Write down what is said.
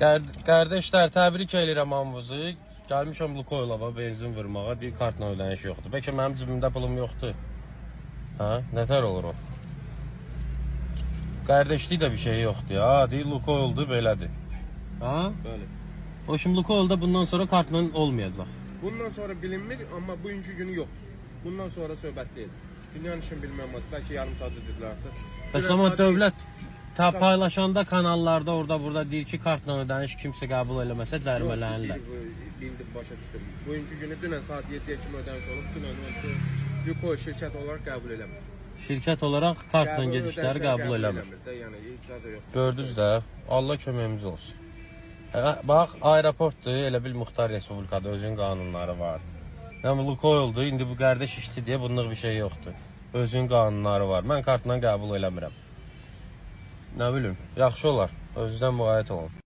Qardaşlar, təbrik edirəm hamınızı. Gəlmişəm Lukoylava benzin vurmağa, bir kartla ödəniş yoxdur. Bəlkə mənim cibimdə pulum yoxdur. Hə, nətər olur o? Qardaşlık da bir şey yoxdur ya. Deyir Lukoyldur, belədir. Ha? Bəli. O şimdi Lukoylda bundan sonra kartla olmayacaq. Bundan sonra bilinmir, amma bugünkü günü yoxdur. Bundan sonra söhbət deyil. Dünyanın işini bilməyəm, bəlkə yarım saat ödədilər. Bəs amma dövlət paylaşanda kanallarda orada burada deyir ki, kartla ödəniş kimsə qəbul eləməsə cərimələnirlər. Bildim, başa düşdüm. Bugünkü günü dünən saat 7-yə kimi ödəniş olub, dünən Lukoyl şirkət olaraq qəbul eləmir. Şirkət olaraq kartla gedişləri qəbul eləmir. Yəni icazə yoxdur. Gördünüz də, Allah köməyimiz olsun. Bax, aeroportdur, elə bil Muxtar Respublikada özün qanunları var. Yəni Lukoyldur, indi bu qardaş işçi deyə bunluq bir şey yoxdur. Özün qanunları var. Mən kartla qəbul eləmirəm. Nə bilim, yaxşı olar. Özünüzdən müğayət olun.